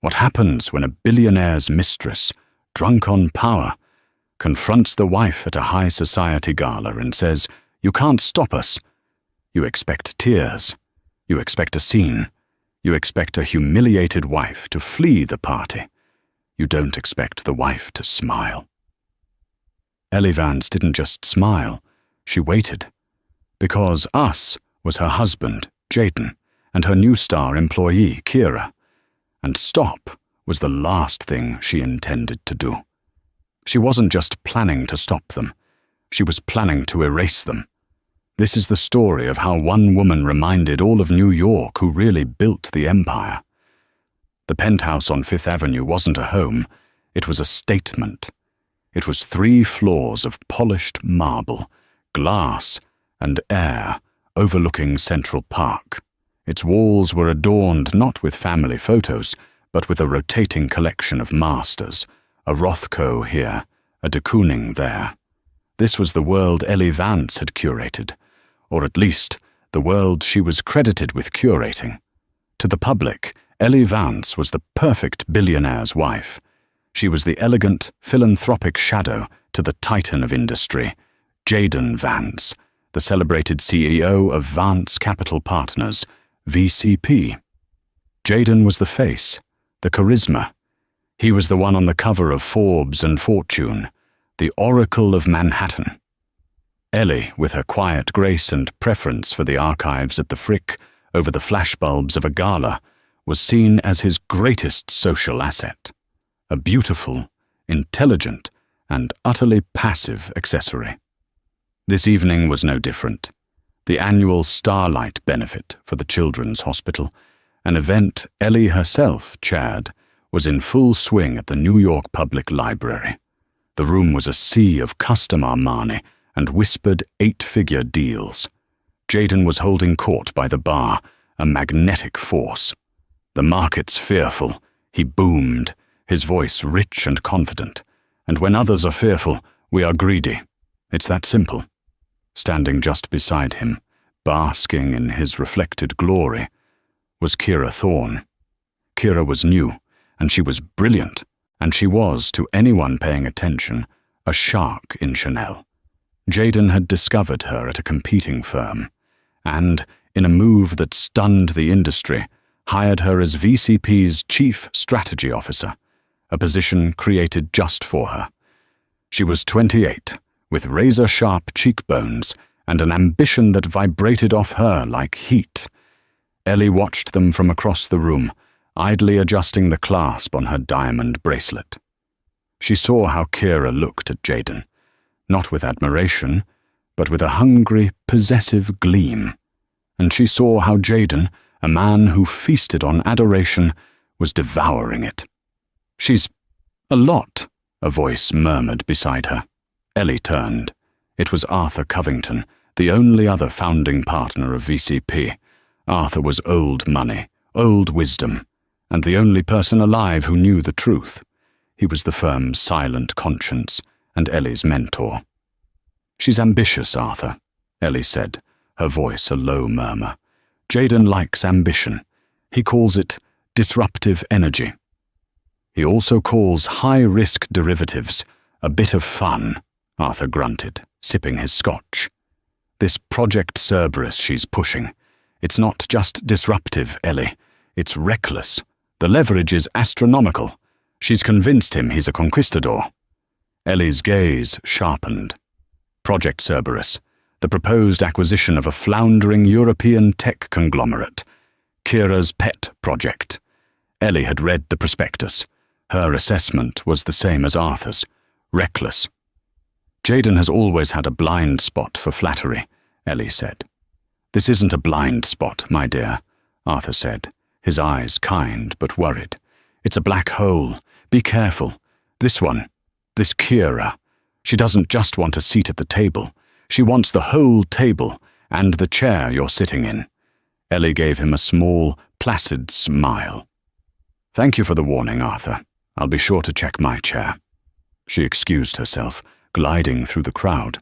What happens when a billionaire's mistress, drunk on power, confronts the wife at a high society gala and says, "You can't stop us"? You expect tears. You expect a scene. You expect a humiliated wife to flee the party. You don't expect the wife to smile. Ellie Vance didn't just smile, she waited. Because Us was her husband, Jaden, and her new star employee, Kira. And stop was the last thing she intended to do. She wasn't just planning to stop them, she was planning to erase them. This is the story of how one woman reminded all of New York who really built the empire. The penthouse on Fifth Avenue wasn't a home, it was a statement. It was 3 floors of polished marble, glass, and air overlooking Central Park. Its walls were adorned not with family photos, but with a rotating collection of masters, a Rothko here, a de Kooning there. This was the world Ellie Vance had curated, or at least the world she was credited with curating. To the public, Ellie Vance was the perfect billionaire's wife. She was the elegant, philanthropic shadow to the titan of industry, Jaden Vance, the celebrated CEO of Vance Capital Partners, VCP. Jaden was the face, the charisma. He was the one on the cover of Forbes and Fortune, the Oracle of Manhattan. Ellie, with her quiet grace and preference for the archives at the Frick over the flashbulbs of a gala, was seen as his greatest social asset, a beautiful, intelligent, and utterly passive accessory. This evening was no different. The annual Starlight benefit for the Children's Hospital, an event Ellie herself chaired, was in full swing at the New York Public Library. The room was a sea of custom Armani and whispered 8-figure deals. Jaden was holding court by the bar, a magnetic force. The market's fearful, he boomed, his voice rich and confident. And when others are fearful, we are greedy. It's that simple. Standing just beside him, basking in his reflected glory, was Kira Thorne. Kira was new, and she was brilliant, and she was, to anyone paying attention, a shark in Chanel. Jaden had discovered her at a competing firm, and, in a move that stunned the industry, hired her as VCP's Chief Strategy Officer, a position created just for her. She was 28, with razor-sharp cheekbones and an ambition that vibrated off her like heat. Ellie watched them from across the room, idly adjusting the clasp on her diamond bracelet. She saw how Kira looked at Jaden, not with admiration, but with a hungry, possessive gleam. And she saw how Jaden, a man who feasted on adoration, was devouring it. "She's a lot," a voice murmured beside her. Ellie turned. It was Arthur Covington, the only other founding partner of VCP. Arthur was old money, old wisdom, and the only person alive who knew the truth. He was the firm's silent conscience and Ellie's mentor. "She's ambitious, Arthur," Ellie said, her voice a low murmur. "Jaden likes ambition. He calls it disruptive energy. He also calls high-risk derivatives a bit of fun," Arthur grunted, sipping his scotch. "This Project Cerberus she's pushing. It's not just disruptive, Ellie. It's reckless. The leverage is astronomical. She's convinced him he's a conquistador." Ellie's gaze sharpened. Project Cerberus, the proposed acquisition of a floundering European tech conglomerate. Kira's pet project. Ellie had read the prospectus. Her assessment was the same as Arthur's. Reckless. "Jaden has always had a blind spot for flattery," Ellie said. "This isn't a blind spot, my dear," Arthur said, his eyes kind but worried. "It's a black hole. Be careful. This one, this Kira, she doesn't just want a seat at the table. She wants the whole table and the chair you're sitting in." Ellie gave him a small, placid smile. "Thank you for the warning, Arthur. I'll be sure to check my chair." She excused herself, gliding through the crowd.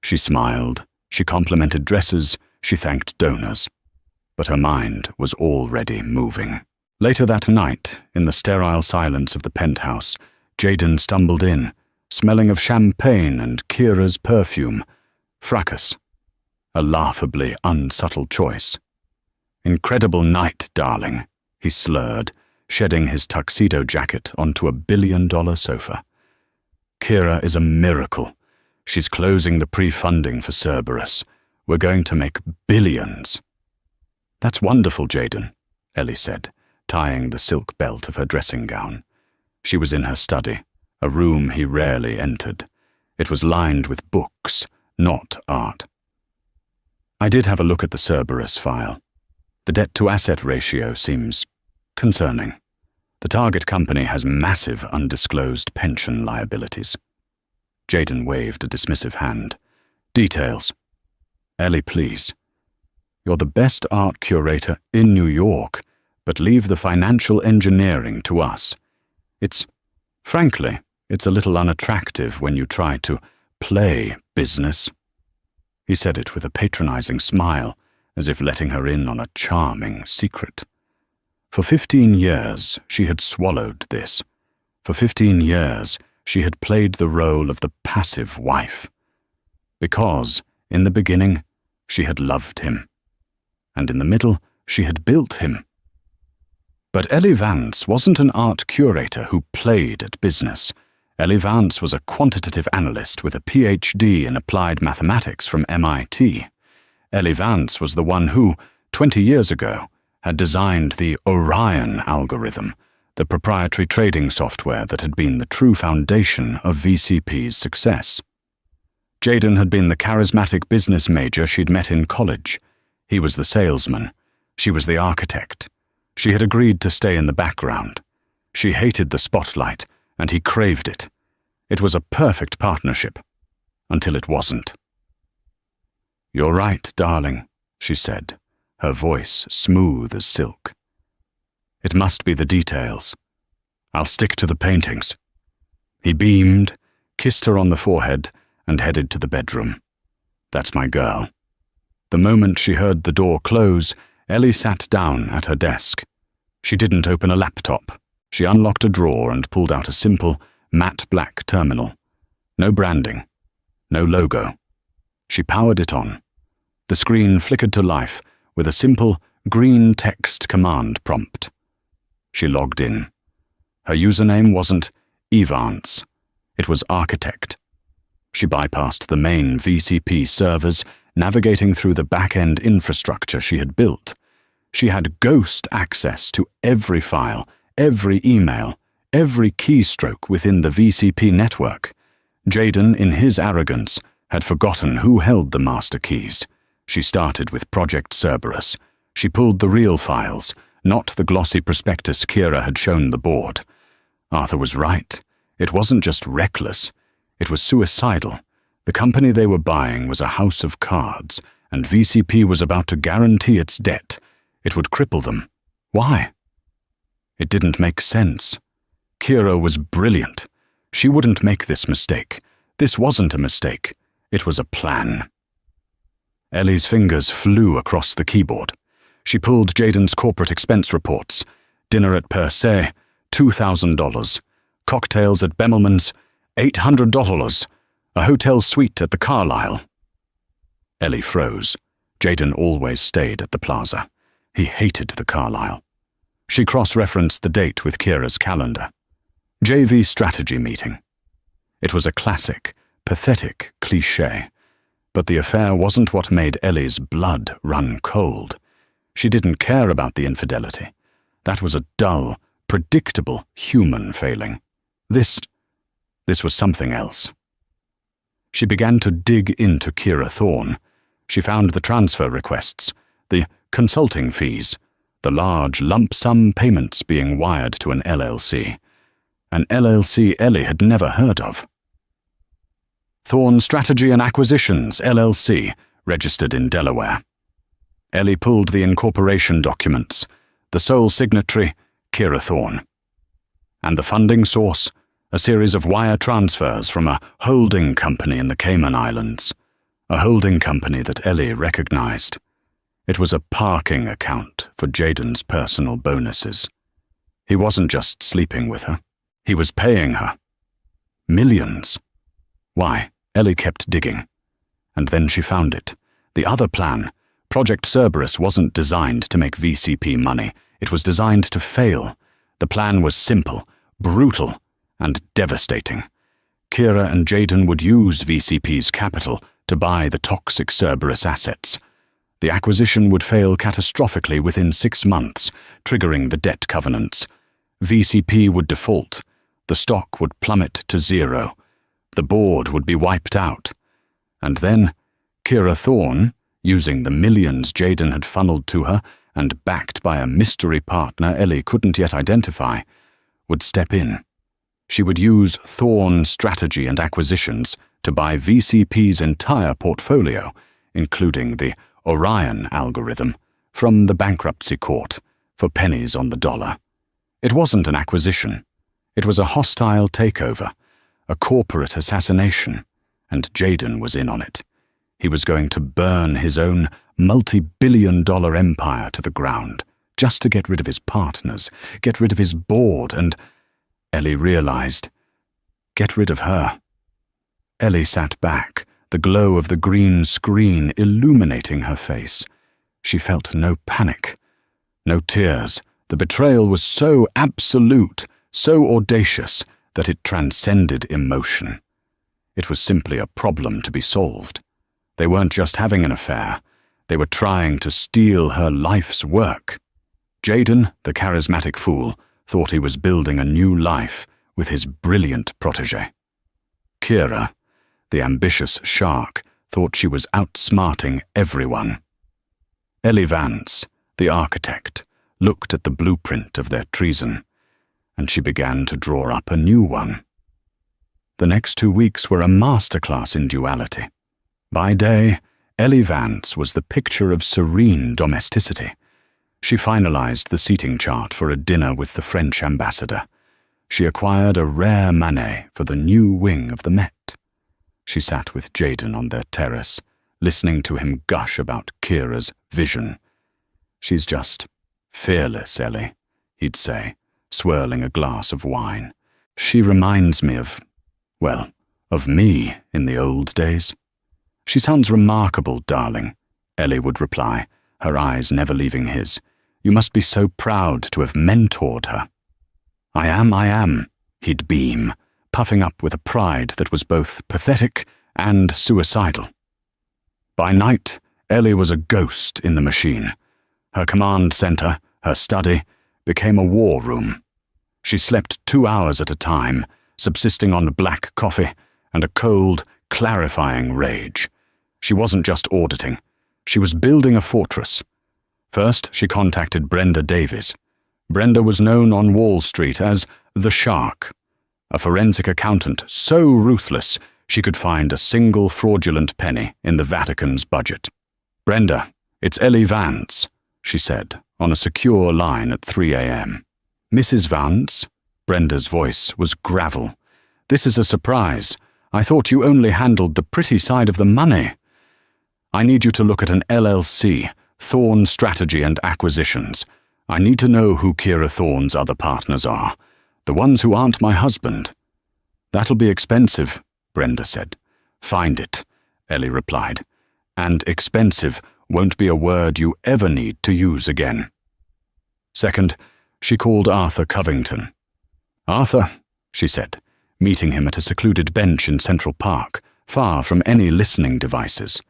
She smiled, she complimented dresses, she thanked donors. But her mind was already moving. Later that night, in the sterile silence of the penthouse, Jaden stumbled in, smelling of champagne and Kira's perfume. Fracas. A laughably unsubtle choice. "Incredible night, darling," he slurred, shedding his tuxedo jacket onto a $1 billion sofa. "Kira is a miracle. She's closing the pre-funding for Cerberus. We're going to make billions." "That's wonderful, Jaden," Ellie said, tying the silk belt of her dressing gown. She was in her study, a room he rarely entered. It was lined with books, not art. "I did have a look at the Cerberus file. The debt-to-asset ratio seems concerning. The target company has massive undisclosed pension liabilities." Jaden waved a dismissive hand. "Details." "Ellie, please. You're the best art curator in New York, but leave the financial engineering to us. Frankly, it's a little unattractive when you try to play business." He said it with a patronizing smile, as if letting her in on a charming secret. For 15 years, she had swallowed this. For 15 years, she had played the role of the passive wife. Because, in the beginning, she had loved him. And in the middle, she had built him. But Ellie Vance wasn't an art curator who played at business. Ellie Vance was a quantitative analyst with a PhD in applied mathematics from MIT. Ellie Vance was the one who, 20 years ago, had designed the Orion algorithm, the proprietary trading software that had been the true foundation of VCP's success. Jaden had been the charismatic business major she'd met in college. He was the salesman. She was the architect. She had agreed to stay in the background. She hated the spotlight, and he craved it. It was a perfect partnership, until it wasn't. "You're right, darling," she said, her voice smooth as silk. "It must be the details. I'll stick to the paintings." He beamed, kissed her on the forehead, and headed to the bedroom. "That's my girl." The moment she heard the door close, Ellie sat down at her desk. She didn't open a laptop. She unlocked a drawer and pulled out a simple, matte black terminal. No branding. No logo. She powered it on. The screen flickered to life with a simple, green text command prompt. She logged in. Her username wasn't Evance. It was Architect. She bypassed the main VCP servers, navigating through the back-end infrastructure she had built. She had ghost access to every file, every email, every keystroke within the VCP network. Jaden, in his arrogance, had forgotten who held the master keys. She started with Project Cerberus. She pulled the real files, not the glossy prospectus Kira had shown the board. Arthur was right. It wasn't just reckless. It was suicidal. The company they were buying was a house of cards, and VCP was about to guarantee its debt. It would cripple them. Why? It didn't make sense. Kira was brilliant. She wouldn't make this mistake. This wasn't a mistake. It was a plan. Ellie's fingers flew across the keyboard. She pulled Jaden's corporate expense reports. Dinner at Per Se, $2,000. Cocktails at Bemelman's, $800. A hotel suite at the Carlyle. Ellie froze. Jaden always stayed at the Plaza. He hated the Carlyle. She cross-referenced the date with Kira's calendar. JV strategy meeting. It was a classic, pathetic cliché. But the affair wasn't what made Ellie's blood run cold. She didn't care about the infidelity. That was a dull, predictable human failing. This was something else. She began to dig into Kira Thorne. She found the transfer requests, the consulting fees, the large lump sum payments being wired to an LLC. An LLC Ellie had never heard of. Thorne Strategy and Acquisitions, LLC, registered in Delaware. Ellie pulled the incorporation documents. The sole signatory, Kira Thorne. And the funding source, a series of wire transfers from a holding company in the Cayman Islands. A holding company that Ellie recognized. It was a parking account for Jaden's personal bonuses. He wasn't just sleeping with her. He was paying her. Millions. Why? Ellie kept digging. And then she found it. The other plan. Project Cerberus wasn't designed to make VCP money. It was designed to fail. The plan was simple, brutal, and devastating. Kira and Jaden would use VCP's capital to buy the toxic Cerberus assets. The acquisition would fail catastrophically within 6 months, triggering the debt covenants. VCP would default. The stock would plummet to zero. The board would be wiped out. And then, Kira Thorne, using the millions Jaden had funneled to her and backed by a mystery partner Ellie couldn't yet identify, would step in. She would use Thorne strategy and acquisitions to buy VCP's entire portfolio, including the Orion algorithm, from the bankruptcy court for pennies on the dollar. It wasn't an acquisition. It was a hostile takeover, a corporate assassination, and Jaden was in on it. He was going to burn his own multi-billion-dollar empire to the ground, just to get rid of his partners, get rid of his board, and Ellie realized, get rid of her. Ellie sat back, the glow of the green screen illuminating her face. She felt no panic, no tears. The betrayal was so absolute, so audacious, that it transcended emotion. It was simply a problem to be solved. They weren't just having an affair. They were trying to steal her life's work. Jaden, the charismatic fool, thought he was building a new life with his brilliant protégé. Kira, the ambitious shark, thought she was outsmarting everyone. Ellie Vance, the architect, looked at the blueprint of their treason, and she began to draw up a new one. The next 2 weeks were a masterclass in duality. By day, Ellie Vance was the picture of serene domesticity. She finalized the seating chart for a dinner with the French ambassador. She acquired a rare Manet for the new wing of the Met. She sat with Jaden on their terrace, listening to him gush about Kira's vision. "She's just fearless, Ellie," he'd say, swirling a glass of wine. "She reminds me of me in the old days." "She sounds remarkable, darling," Ellie would reply, her eyes never leaving his. "You must be so proud to have mentored her." I am, he'd beam, puffing up with a pride that was both pathetic and suicidal. By night, Ellie was a ghost in the machine. Her command center, her study, became a war room. She slept 2 hours at a time, subsisting on black coffee and a cold, clarifying rage. She wasn't just auditing. She was building a fortress. First, she contacted Brenda Davies. Brenda was known on Wall Street as the Shark, a forensic accountant so ruthless she could find a single fraudulent penny in the Vatican's budget. "Brenda, it's Ellie Vance," she said, on a secure line at 3 a.m. "Mrs. Vance?" Brenda's voice was gravel. "This is a surprise. I thought you only handled the pretty side of the money. I need you to look at an LLC, Thorne Strategy and Acquisitions. I need to know who Kira Thorne's other partners are, the ones who aren't my husband." "That'll be expensive," Brenda said. "Find it," Ellie replied. "And expensive won't be a word you ever need to use again." Second, she called Arthur Covington. "Arthur," she said, meeting him at a secluded bench in Central Park, far from any listening devices.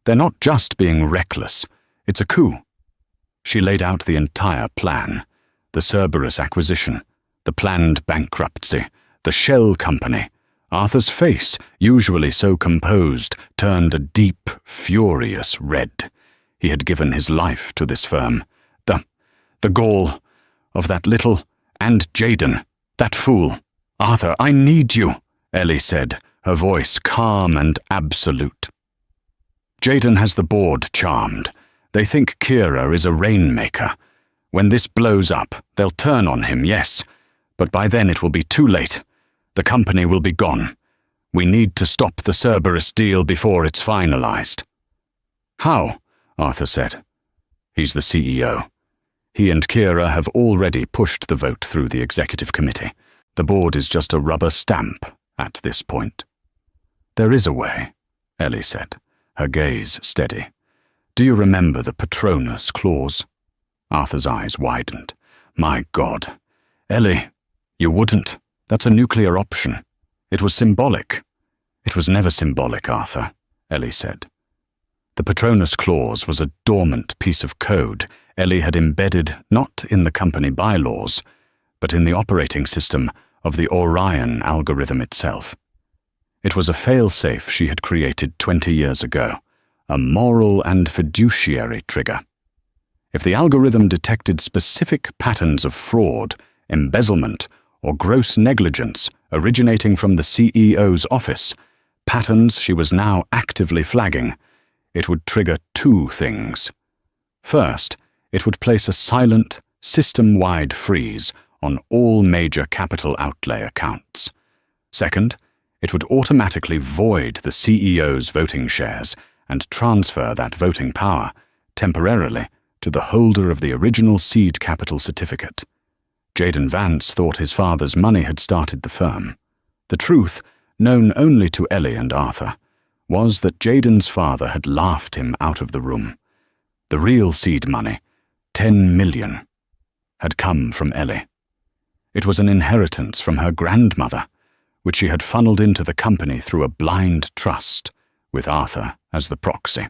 "They're not just being reckless. It's a coup." She laid out the entire plan, the Cerberus acquisition, the planned bankruptcy, the shell company. Arthur's face, usually so composed, turned a deep, furious red. He had given his life to this firm. The gall of that little, and Jaden, that fool. "Arthur, I need you," Ellie said, her voice calm and absolute. "Jaden has the board charmed. They think Kira is a rainmaker. When this blows up, they'll turn on him, yes, but by then it will be too late. The company will be gone. We need to stop the Cerberus deal before it's finalized." "How?" Arthur said. "He's the CEO. He and Kira have already pushed the vote through the executive committee. The board is just a rubber stamp at this point. There is a way, Ellie said, her gaze steady. Do you remember the Patronus clause? Arthur's eyes widened. My God. Ellie, you wouldn't. That's a nuclear option. It was symbolic. It was never symbolic, Arthur, Ellie said. The Patronus clause was a dormant piece of code Ellie had embedded not in the company bylaws, but in the operating system of the Orion algorithm itself. It was a fail-safe she had created 20 years ago, a moral and fiduciary trigger. If the algorithm detected specific patterns of fraud, embezzlement, or gross negligence originating from the CEO's office, patterns she was now actively flagging, it would trigger two things. First, it would place a silent, system-wide freeze on all major capital outlay accounts. Second, it would automatically void the CEO's voting shares and transfer that voting power, temporarily, to the holder of the original seed capital certificate. Jaden Vance thought his father's money had started the firm. The truth, known only to Ellie and Arthur, was that Jaden's father had laughed him out of the room. The real seed money, $10 million, had come from Ellie. It was an inheritance from her grandmother, which she had funneled into the company through a blind trust, with Arthur as the proxy.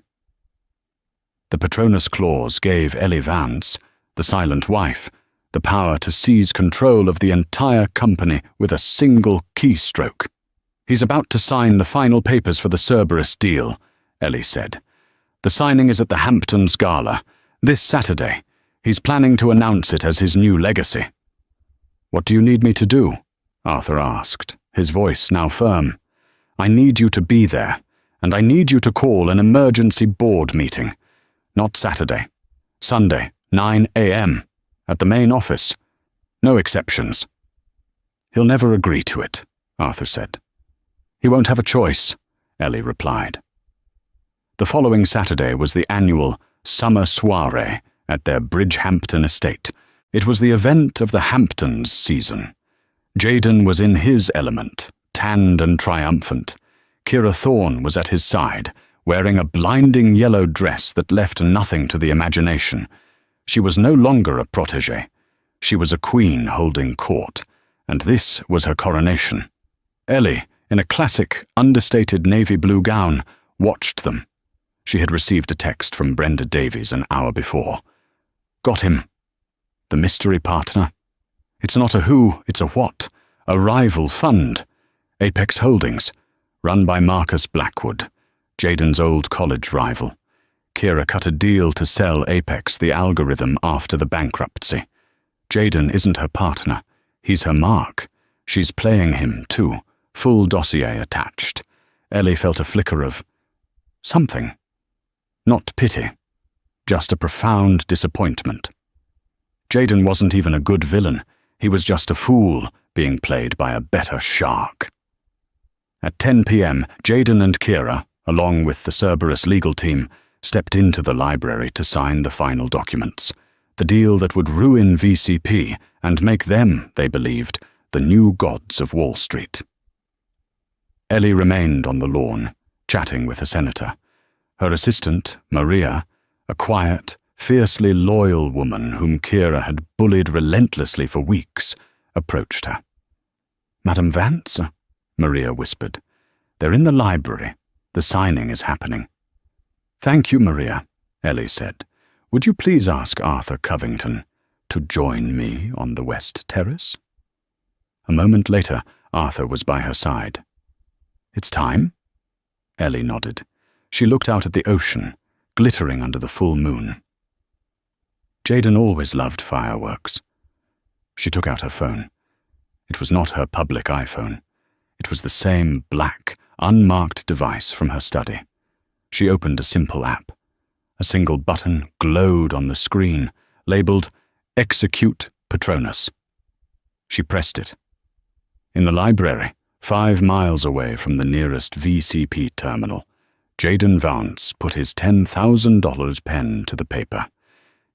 The Patronus clause gave Ellie Vance, the silent wife, the power to seize control of the entire company with a single keystroke. He's about to sign the final papers for the Cerberus deal, Ellie said. The signing is at the Hamptons Gala, this Saturday. He's planning to announce it as his new legacy. What do you need me to do? Arthur asked, his voice now firm. I need you to be there, and I need you to call an emergency board meeting. Not Saturday. Sunday, 9 a.m., at the main office. No exceptions. He'll never agree to it, Arthur said. He won't have a choice, Ellie replied. The following Saturday was the annual summer soiree at their Bridgehampton estate. It was the event of the Hamptons season. Jaden was in his element, tanned and triumphant. Kira Thorne was at his side, wearing a blinding yellow dress that left nothing to the imagination. She was no longer a protégée. She was a queen holding court, and this was her coronation. Ellie, in a classic, understated navy blue gown, watched them. She had received a text from Brenda Davies an hour before. Got him. The mystery partner. It's not a who, it's a what. A rival fund. Apex Holdings, run by Marcus Blackwood, Jaden's old college rival. Kira cut a deal to sell Apex the algorithm after the bankruptcy. Jaden isn't her partner. He's her mark. She's playing him, too. Full dossier attached. Ellie felt a flicker of something. Not pity. Just a profound disappointment. Jaden wasn't even a good villain. He was just a fool being played by a better shark. At 10 p.m., Jaden and Kira, along with the Cerberus legal team, stepped into the library to sign the final documents, the deal that would ruin VCP and make them, they believed, the new gods of Wall Street. Ellie remained on the lawn, chatting with the senator. Her assistant, Maria, a quiet, fiercely loyal woman whom Kira had bullied relentlessly for weeks, approached her. Madam Vance, Maria whispered. They're in the library. The signing is happening. Thank you, Maria, Ellie said. Would you please ask Arthur Covington to join me on the West Terrace? A moment later, Arthur was by her side. It's time? Ellie nodded. She looked out at the ocean, glittering under the full moon. Jaden always loved fireworks. She took out her phone. It was not her public iPhone. It was the same black, unmarked device from her study. She opened a simple app. A single button glowed on the screen, labeled Execute Patronus. She pressed it. In the library, 5 miles away from the nearest VCP terminal, Jaden Vance put his $10,000 pen to the paper.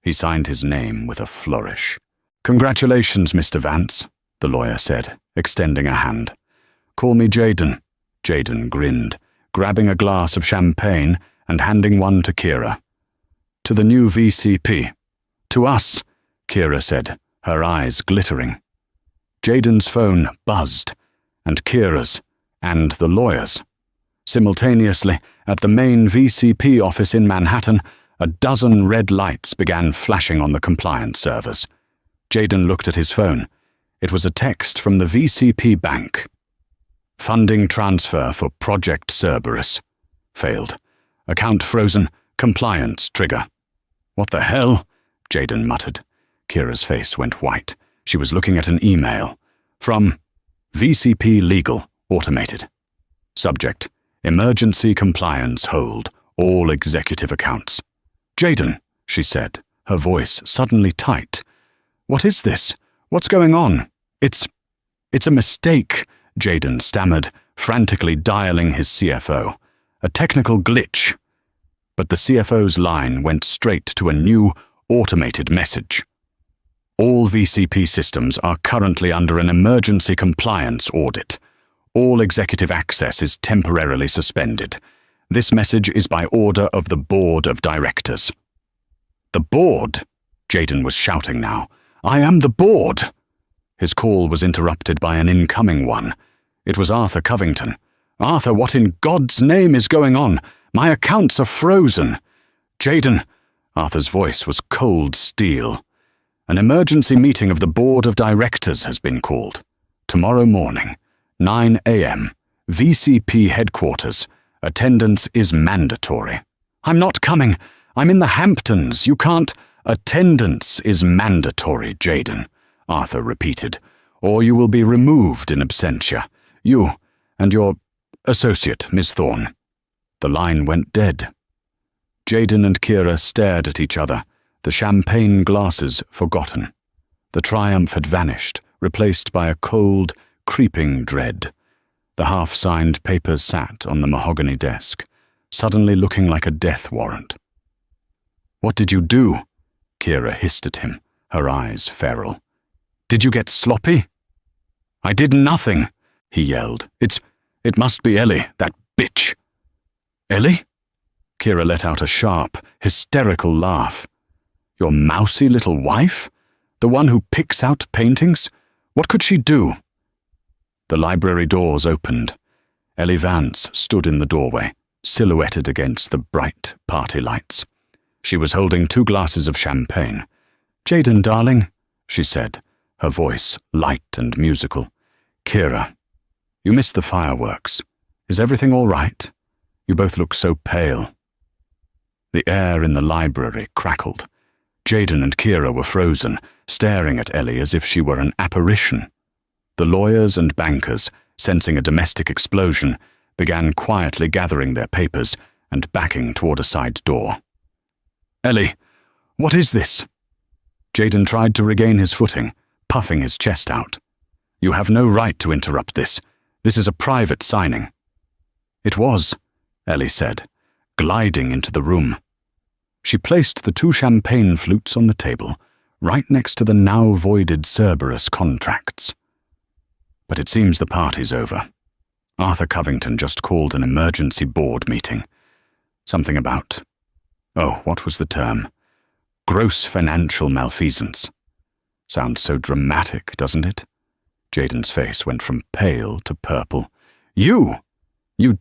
He signed his name with a flourish. "Congratulations, Mr. Vance," the lawyer said, extending a hand. "Call me Jaden." Jaden grinned, grabbing a glass of champagne and handing one to Kira. "To the new VCP." "To us," Kira said, her eyes glittering. Jaden's phone buzzed, and Kira's, and the lawyer's. Simultaneously, at the main VCP office in Manhattan, a dozen red lights began flashing on the compliance servers. Jaden looked at his phone. It was a text from the VCP bank. "Funding transfer for Project Cerberus. Failed. Account frozen. Compliance trigger." "What the hell?" Jaden muttered. Kira's face went white. She was looking at an email. From VCP Legal, Automated. Subject: Emergency compliance hold. All executive accounts. "Jaden," she said, her voice suddenly tight. "What is this? What's going on?" It's a mistake," Jaden stammered, frantically dialing his CFO. "A technical glitch." But the CFO's line went straight to a new, automated message. "All VCP systems are currently under an emergency compliance audit. All executive access is temporarily suspended. This message is by order of the Board of Directors." "The board?" Jaden was shouting now. "I am the board!" His call was interrupted by an incoming one. It was Arthur Covington. "Arthur, what in God's name is going on? My accounts are frozen." "Jaden," Arthur's voice was cold steel. "An emergency meeting of the Board of Directors has been called. Tomorrow morning, 9 a.m., VCP headquarters. Attendance is mandatory." "I'm not coming. I'm in the Hamptons. You can't—" "Attendance is mandatory, Jaden," Arthur repeated, "or you will be removed in absentia. You and your associate, Miss Thorne." The line went dead. Jaden and Kira stared at each other, the champagne glasses forgotten. The triumph had vanished, replaced by a cold, creeping dread. The half-signed papers sat on the mahogany desk, suddenly looking like a death warrant. "What did you do?" Kira hissed at him, her eyes feral. "Did you get sloppy?" "I did nothing," he yelled. It must be Ellie, that bitch." "Ellie?" Kira let out a sharp, hysterical laugh. "Your mousy little wife? The one who picks out paintings? What could she do?" The library doors opened. Ellie Vance stood in the doorway, silhouetted against the bright party lights. She was holding 2 glasses of champagne. "Jaden, darling," she said, her voice light and musical. "Kira, you missed the fireworks. Is everything all right? You both look so pale." The air in the library crackled. Jaden and Kira were frozen, staring at Ellie as if she were an apparition. The lawyers and bankers, sensing a domestic explosion, began quietly gathering their papers and backing toward a side door. "Ellie, what is this?" Jaden tried to regain his footing, puffing his chest out. "You have no right to interrupt this. This is a private signing." "It was," Ellie said, gliding into the room. She placed the 2 champagne flutes on the table, right next to the now voided Cerberus contracts. "But it seems the party's over. Arthur Covington just called an emergency board meeting. Something about— what was the term? Gross financial malfeasance. Sounds so dramatic, doesn't it?" Jaden's face went from pale to purple. You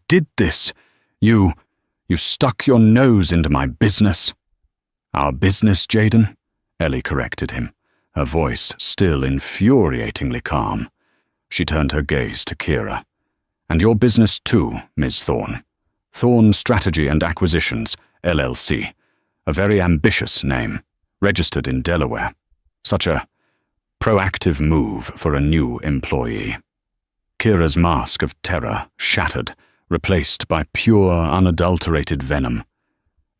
did this! You stuck your nose into my business." "Our business, Jaden?" Ellie corrected him, her voice still infuriatingly calm. She turned her gaze to Kira. "And your business too, Ms. Thorne. Thorne Strategy and Acquisitions, LLC. A very ambitious name, registered in Delaware. Such a proactive move for a new employee." Kira's mask of terror shattered, replaced by pure, unadulterated venom.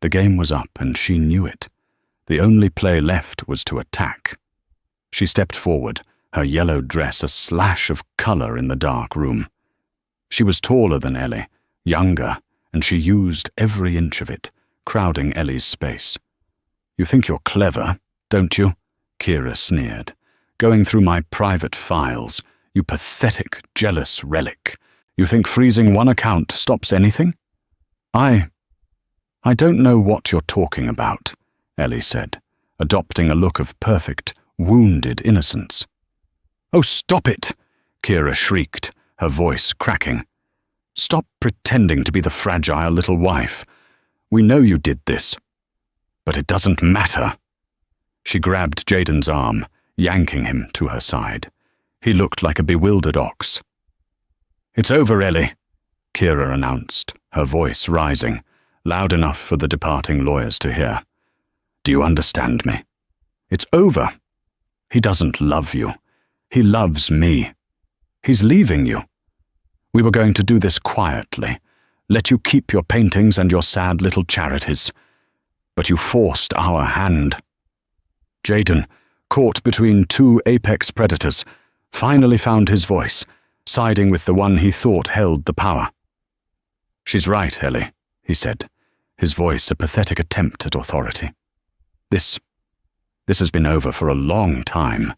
The game was up, and she knew it. The only play left was to attack. She stepped forward, her yellow dress a slash of color in the dark room. She was taller than Ellie, younger, and she used every inch of it, crowding Ellie's space. You think you're clever, don't you? Kira sneered. Going through my private files, you pathetic, jealous relic. You think freezing one account stops anything? I don't know what you're talking about, Ellie said, adopting a look of perfect, wounded innocence. Oh, stop it! Kira shrieked, her voice cracking. Stop pretending to be the fragile little wife. We know you did this. But it doesn't matter. She grabbed Jaden's arm, yanking him to her side. He looked like a bewildered ox. It's over, Ellie, Kira announced, her voice rising, loud enough for the departing lawyers to hear. Do you understand me? It's over. He doesn't love you. He loves me. He's leaving you. We were going to do this quietly, let you keep your paintings and your sad little charities. But you forced our hand. Jaden, caught between two apex predators, finally found his voice, siding with the one he thought held the power. She's right, Ellie, he said, his voice a pathetic attempt at authority. This has been over for a long time.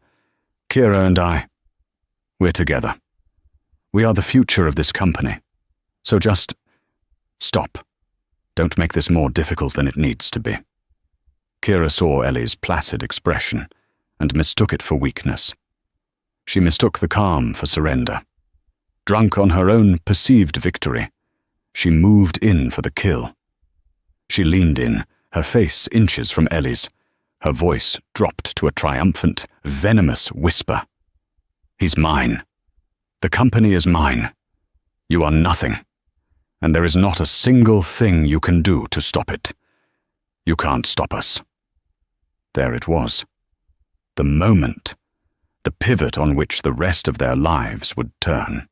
Kira and we're together. We are the future of this company. So just stop. Don't make this more difficult than it needs to be. Kira saw Ellie's placid expression and mistook it for weakness. She mistook the calm for surrender. Drunk on her own perceived victory, she moved in for the kill. She leaned in, her face inches from Ellie's. Her voice dropped to a triumphant, venomous whisper. He's mine. The company is mine. You are nothing. And there is not a single thing you can do to stop it. You can't stop us. There it was. The moment. The pivot on which the rest of their lives would turn.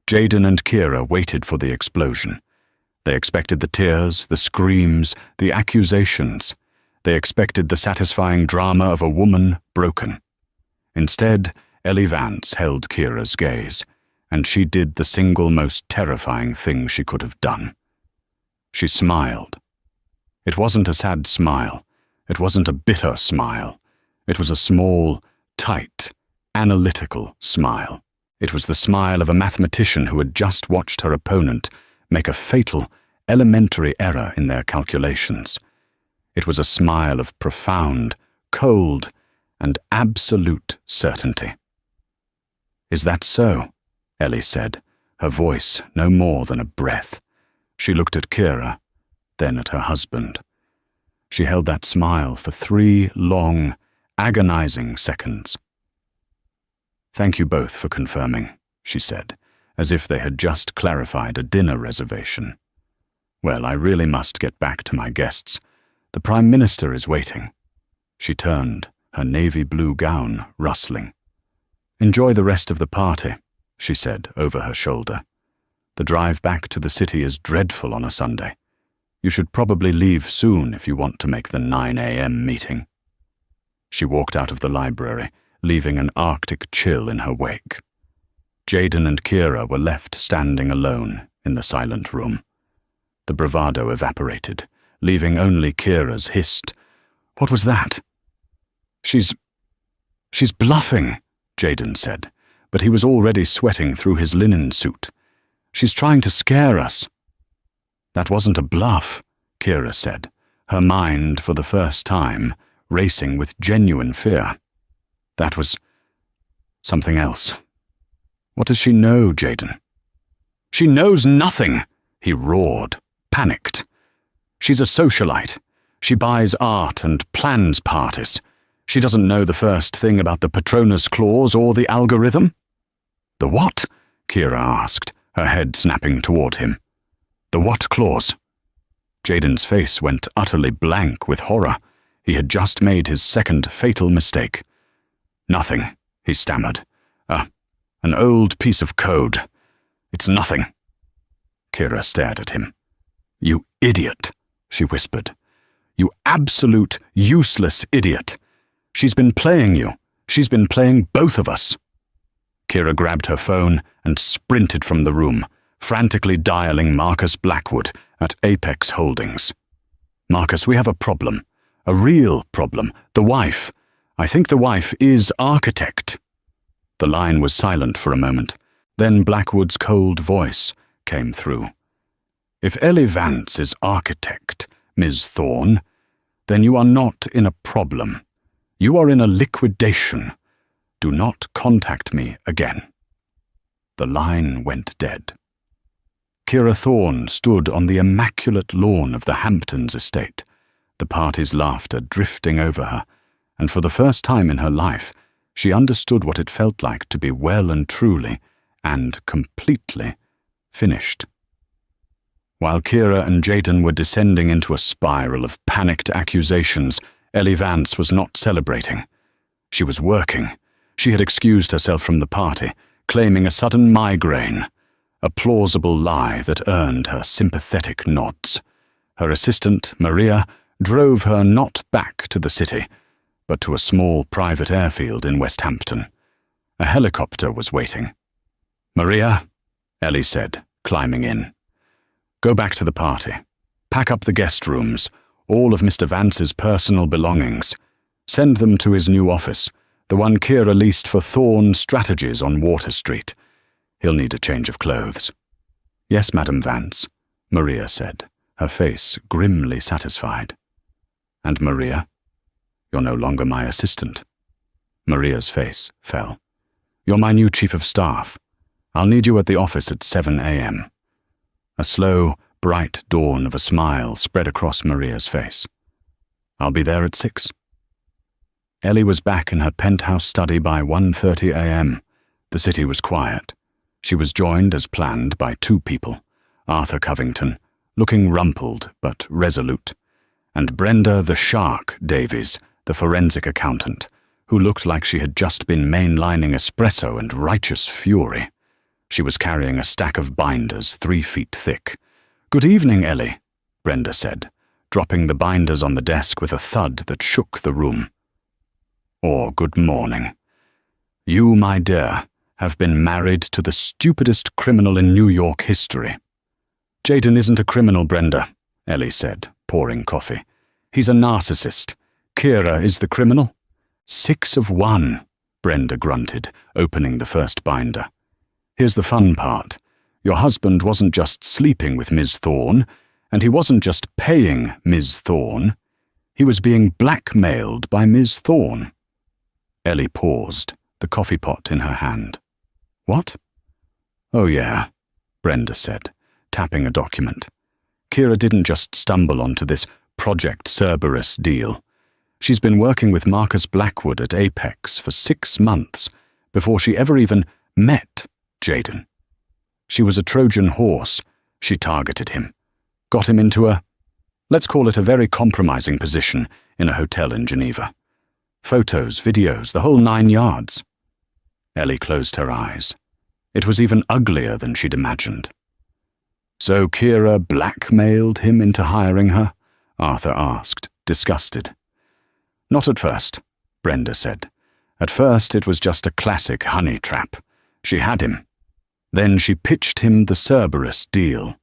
Jaden and Kira waited for the explosion. They expected the tears, the screams, the accusations. They expected the satisfying drama of a woman broken. Instead, Ellie Vance held Kira's gaze, and she did the single most terrifying thing she could have done. She smiled. It wasn't a sad smile. It wasn't a bitter smile. It was a small, tight, analytical smile. It was the smile of a mathematician who had just watched her opponent make a fatal, elementary error in their calculations. It was a smile of profound, cold, and absolute certainty. Is that so? Ellie said, her voice no more than a breath. She looked at Kira, then at her husband. She held that smile for 3 long, agonizing seconds. Thank you both for confirming, she said, as if they had just clarified a dinner reservation. Well, I really must get back to my guests. The Prime Minister is waiting. She turned, her navy blue gown rustling. Enjoy the rest of the party, she said over her shoulder. The drive back to the city is dreadful on a Sunday. You should probably leave soon if you want to make the 9 a.m. meeting. She walked out of the library, leaving an Arctic chill in her wake. Jaden and Kira were left standing alone in the silent room. The bravado evaporated, leaving only Kira's hissed, "What was that?" She's bluffing, Jaden said, but he was already sweating through his linen suit. She's trying to scare us. That wasn't a bluff, Kira said, her mind, for the first time, racing with genuine fear. That was something else. What does she know, Jaden? She knows nothing, he roared, panicked. She's a socialite. She buys art and plans parties. She doesn't know the first thing about the Patronus Clause or the algorithm. The what? Kira asked, her head snapping toward him. The what clause? Jaden's face went utterly blank with horror. He had just made his second fatal mistake. Nothing, he stammered. An old piece of code. It's nothing. Kira stared at him. You idiot, she whispered. You absolute, useless idiot. She's been playing you. She's been playing both of us. Kira grabbed her phone and sprinted from the room, frantically dialing Marcus Blackwood at Apex Holdings. Marcus, we have a problem. A real problem. The wife. I think the wife is architect." The line was silent for a moment. Then Blackwood's cold voice came through. "If Ellie Vance is architect, Ms. Thorne, then you are not in a problem. You are in a liquidation. Do not contact me again." The line went dead. Kira Thorne stood on the immaculate lawn of the Hamptons estate, the party's laughter drifting over her, and for the first time in her life, she understood what it felt like to be well and truly, and completely, finished. While Kira and Jaden were descending into a spiral of panicked accusations, Ellie Vance was not celebrating. She was working. She had excused herself from the party, claiming a sudden migraine, a plausible lie that earned her sympathetic nods. Her assistant, Maria, drove her not back to the city, but to a small private airfield in West Hampton. A helicopter was waiting. "Maria," Ellie said, climbing in. "Go back to the party. Pack up the guest rooms, all of Mr. Vance's personal belongings. Send them to his new office, the one Kira leased for Thorne Strategies on Water Street. He'll need a change of clothes." "Yes, Madam Vance," Maria said, her face grimly satisfied. "And Maria, you're no longer my assistant." Maria's face fell. "You're my new chief of staff. I'll need you at the office at 7 a.m. A slow, bright dawn of a smile spread across Maria's face. "I'll be there at 6. Ellie was back in her penthouse study by 1:30 a.m. The city was quiet. She was joined as planned by 2 people, Arthur Covington, looking rumpled but resolute, and Brenda the Shark Davies, the forensic accountant, who looked like she had just been mainlining espresso and righteous fury. She was carrying a stack of binders 3 feet thick. "Good evening, Ellie," Brenda said, dropping the binders on the desk with a thud that shook the room. "Or good morning. You, my dear, have been married to the stupidest criminal in New York history." "Jaden isn't a criminal, Brenda," Ellie said, pouring coffee. "He's a narcissist. Kira is the criminal." 6 of 1, Brenda grunted, opening the first binder. "Here's the fun part. Your husband wasn't just sleeping with Ms. Thorne, and he wasn't just paying Ms. Thorne. He was being blackmailed by Ms. Thorne." Ellie paused, the coffee pot in her hand. "What?" "Oh yeah," Brenda said, tapping a document. "Kira didn't just stumble onto this Project Cerberus deal. She's been working with Marcus Blackwood at Apex for 6 months before she ever even met Jaden. She was a Trojan horse. She targeted him, got him into let's call it a very compromising position in a hotel in Geneva. Photos, videos, the whole 9 yards. Ellie closed her eyes. It was even uglier than she'd imagined. "So Kira blackmailed him into hiring her?" Arthur asked, disgusted. "Not at first," Brenda said. "At first it was just a classic honey trap. She had him. Then she pitched him the Cerberus deal.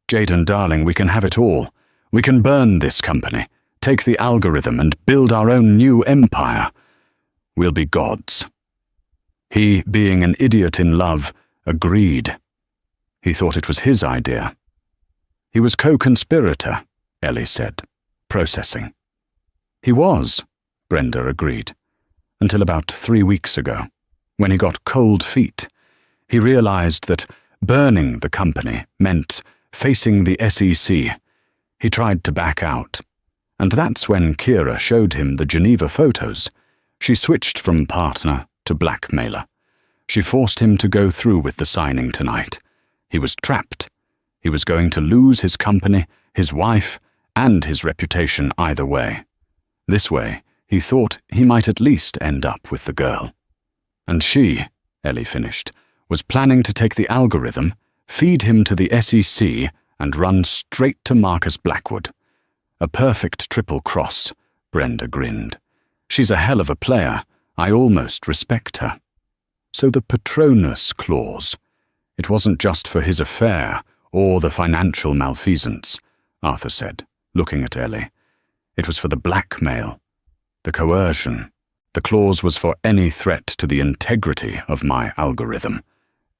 Jaden, darling, we can have it all. We can burn this company, take the algorithm and build our own new empire. We'll be gods." He, being an idiot in love, agreed. He thought it was his idea. "He was co-conspirator," Ellie said, processing. "He was," Brenda agreed, "until about 3 weeks ago, when he got cold feet. He realized that burning the company meant facing the SEC. He tried to back out, and that's when Kira showed him the Geneva photos. She switched from partner to blackmailer. She forced him to go through with the signing tonight. He was trapped. He was going to lose his company, his wife, and his reputation either way. This way, he thought he might at least end up with the girl. And she, Ellie finished, was planning to take the algorithm, feed him to the SEC, and run straight to Marcus Blackwood. A perfect triple cross, Brenda grinned. She's a hell of a player. I almost respect her. So the Patronus clause. It wasn't just for his affair or the financial malfeasance, Arthur said, looking at Ellie. It was for the blackmail, the coercion. The clause was for any threat to the integrity of my algorithm,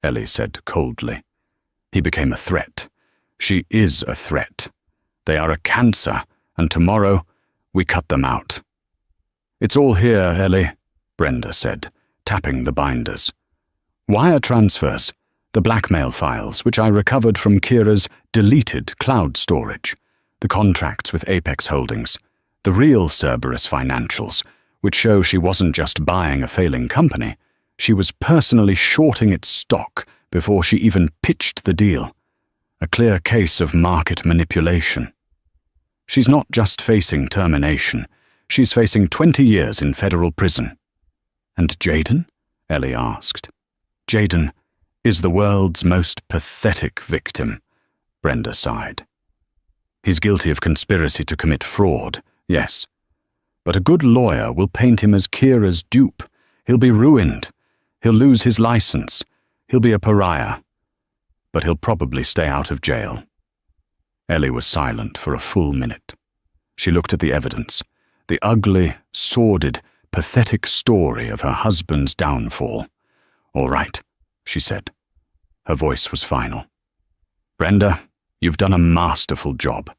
Ellie said coldly. He became a threat. She is a threat. They are a cancer, and tomorrow we cut them out. It's all here, Ellie, Brenda said, tapping the binders. Wire transfers, the blackmail files which I recovered from Kira's deleted cloud storage, the contracts with Apex Holdings, the real Cerberus financials, which show she wasn't just buying a failing company, she was personally shorting its stock before she even pitched the deal. A clear case of market manipulation. She's not just facing termination, she's facing 20 years in federal prison. And Jayden? Ellie asked. Jayden is the world's most pathetic victim, Brenda sighed. He's guilty of conspiracy to commit fraud, yes. But a good lawyer will paint him as Kira's dupe. He'll be ruined. He'll lose his license. He'll be a pariah. But he'll probably stay out of jail. Ellie was silent for a full minute. She looked at the evidence, the ugly, sordid, pathetic story of her husband's downfall. All right, she said. Her voice was final. Brenda, you've done a masterful job.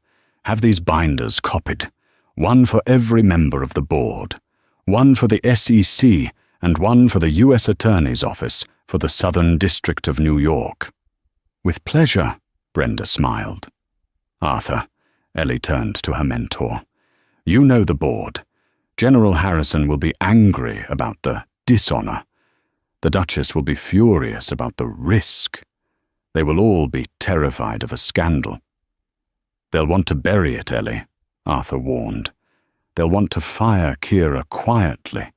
Have these binders copied. One for every member of the board, one for the SEC, and one for the U.S. Attorney's Office for the Southern District of New York. With pleasure, Brenda smiled. Arthur, Ellie turned to her mentor. You know the board. General Harrison will be angry about the dishonor. The Duchess will be furious about the risk. They will all be terrified of a scandal. They'll want to bury it, Ellie, Arthur warned. They'll want to fire Kira quietly,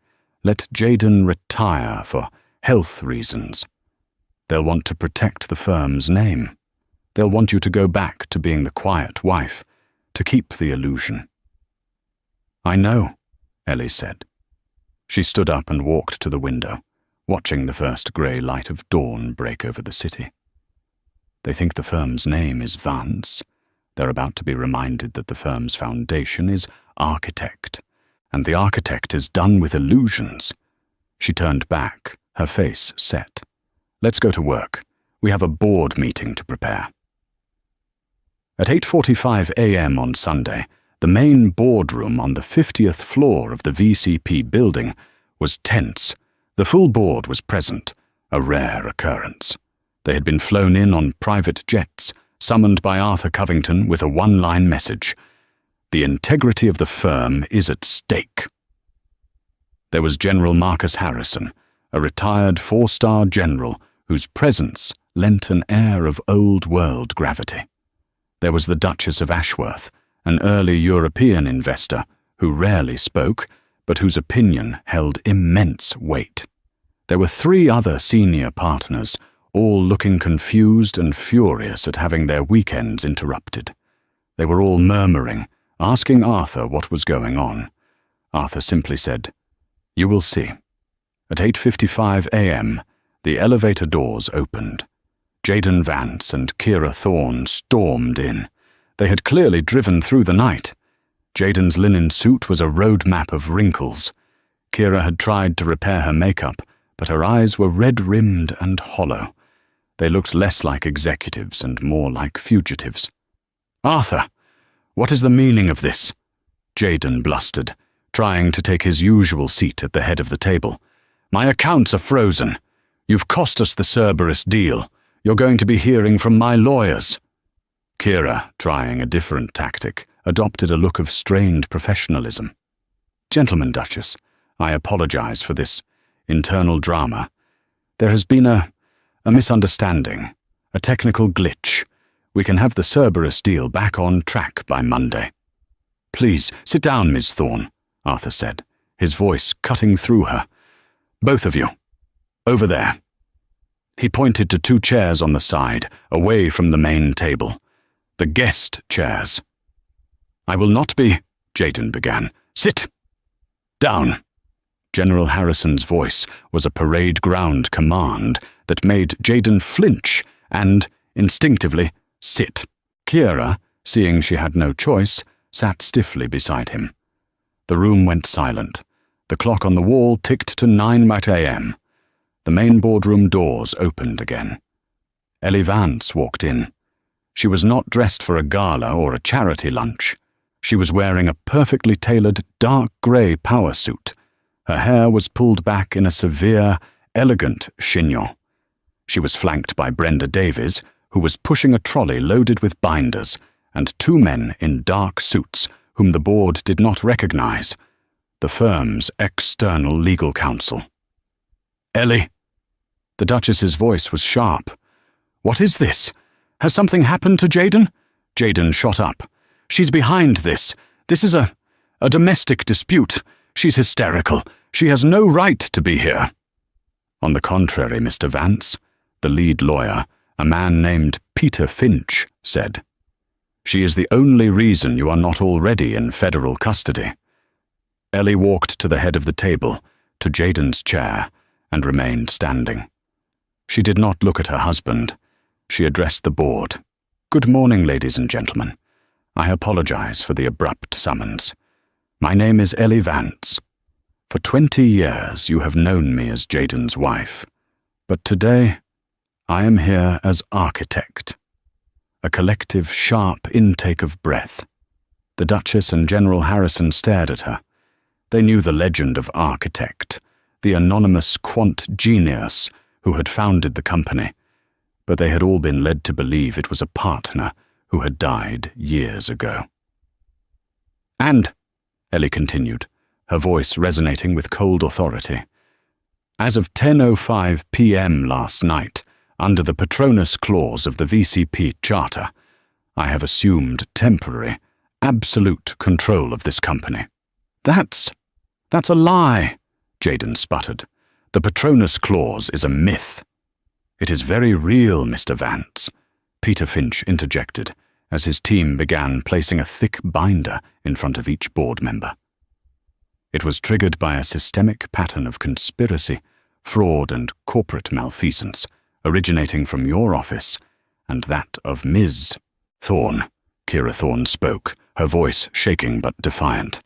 let Jayden retire for health reasons. They'll want to protect the firm's name. They'll want you to go back to being the quiet wife, to keep the illusion. I know, Ellie said. She stood up and walked to the window, watching the first grey light of dawn break over the city. They think the firm's name is Vance. They're about to be reminded that the firm's foundation is architect, and the architect is done with illusions. She turned back, her face set. Let's go to work. We have a board meeting to prepare. At 8:45 a.m. on Sunday, the main boardroom on the 50th floor of the VCP building was tense. The full board was present, a rare occurrence. They had been flown in on private jets, summoned by Arthur Covington with a one-line message. The integrity of the firm is at stake. There was General Marcus Harrison, a retired four-star general whose presence lent an air of old-world gravity. There was the Duchess of Ashworth, an early European investor who rarely spoke, but whose opinion held immense weight. There were 3 other senior partners, all looking confused and furious at having their weekends interrupted. They were all murmuring, asking Arthur what was going on. Arthur simply said, "You will see." At 8:55 a.m., the elevator doors opened. Jayden Vance and Kira Thorne stormed in. They had clearly driven through the night. Jayden's linen suit was a road map of wrinkles. Kira had tried to repair her makeup, but her eyes were red-rimmed and hollow. They looked less like executives and more like fugitives. "Arthur, what is the meaning of this?" Jayden blustered, trying to take his usual seat at the head of the table. "My accounts are frozen. You've cost us the Cerberus deal. You're going to be hearing from my lawyers." Kira, trying a different tactic, adopted a look of strained professionalism. "Gentlemen, Duchess, I apologize for this internal drama. There has been a misunderstanding, a technical glitch. We can have the Cerberus deal back on track by Monday." "Please, sit down, Ms. Thorne," Arthur said, his voice cutting through her. "Both of you. Over there." He pointed to 2 chairs on the side, away from the main table. "The guest chairs." "I will not be," Jayden began. "Sit down." General Harrison's voice was a parade ground command that made Jayden flinch and, instinctively, sit. Kira, seeing she had no choice, sat stiffly beside him. The room went silent. The clock on the wall ticked to 9 a.m. The main boardroom doors opened again. Ellie Vance walked in. She was not dressed for a gala or a charity lunch. She was wearing a perfectly tailored dark grey power suit. Her hair was pulled back in a severe, elegant chignon. She was flanked by Brenda Davies, who was pushing a trolley loaded with binders, and two men in dark suits whom the board did not recognize, the firm's external legal counsel. "Ellie." The Duchess's voice was sharp. "What is this? Has something happened to Jayden?" Jayden shot up. "She's behind this. This is a domestic dispute. She's hysterical. She has no right to be here." "On the contrary, Mr. Vance," the lead lawyer, a man named Peter Finch, said. "She is the only reason you are not already in federal custody." Ellie walked to the head of the table, to Jayden's chair, and remained standing. She did not look at her husband. She addressed the board. "Good morning, ladies and gentlemen. I apologize for the abrupt summons. My name is Ellie Vance. For 20 years you have known me as Jayden's wife, but today I am here as architect." A collective, sharp intake of breath. The Duchess and General Harrison stared at her. They knew the legend of architect, the anonymous quant genius who had founded the company, but they had all been led to believe it was a partner who had died years ago. "And," Ellie continued, her voice resonating with cold authority, "as of 10:05 p.m. last night, under the Patronus clause of the VCP Charter, I have assumed temporary, absolute control of this company." That's a lie," Jayden sputtered. "The Patronus clause is a myth." "It is very real, Mr. Vance," Peter Finch interjected, as his team began placing a thick binder in front of each board member. "It was triggered by a systemic pattern of conspiracy, fraud, and corporate malfeasance, originating from your office and that of Ms. Thorne." Kira Thorne spoke, her voice shaking but defiant.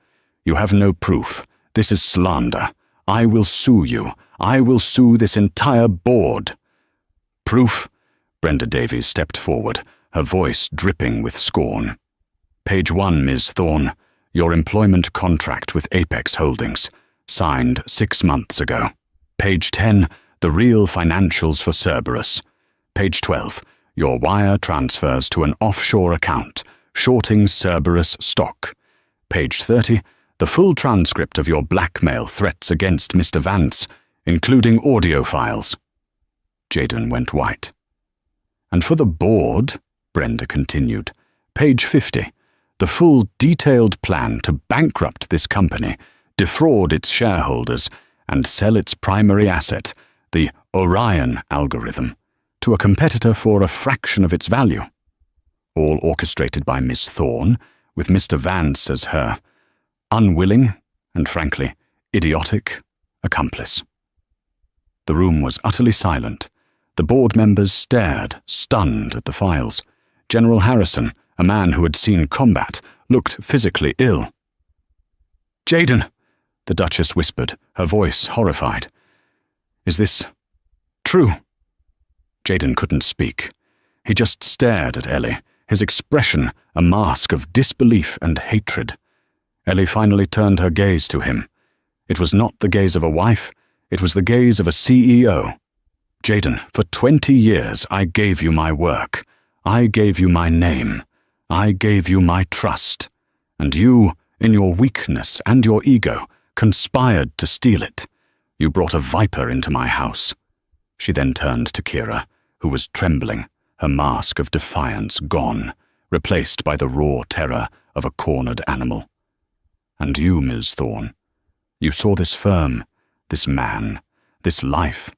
"You have no proof. This is slander. I will sue you. I will sue this entire board." "Proof?" Brenda Davies stepped forward, her voice dripping with scorn. "Page 1, Ms. Thorne. Your employment contract with Apex Holdings, signed 6 months ago. Page 10, the real financials for Cerberus. Page 12, your wire transfers to an offshore account, shorting Cerberus stock. Page 30, the full transcript of your blackmail threats against Mr. Vance, including audio files." Jayden went white. "And for the board," Brenda continued, "page 50, the full detailed plan to bankrupt this company, defraud its shareholders, and sell its primary asset, the Orion algorithm, to a competitor for a fraction of its value. All orchestrated by Miss Thorne, with Mr. Vance as her unwilling and, frankly, idiotic accomplice." The room was utterly silent. The board members stared, stunned, at the files. General Harrison, a man who had seen combat, looked physically ill. "Jayden," the Duchess whispered, her voice horrified. "Is this true?" Jayden couldn't speak. He just stared at Ellie, his expression a mask of disbelief and hatred. Ellie finally turned her gaze to him. It was not the gaze of a wife, it was the gaze of a CEO. "Jayden, for 20 years I gave you my work. I gave you my name. I gave you my trust. And you, in your weakness and your ego, conspired to steal it. You brought a viper into my house." She then turned to Kira, who was trembling, her mask of defiance gone, replaced by the raw terror of a cornered animal. "And you, Ms. Thorne, you saw this firm, this man, this life,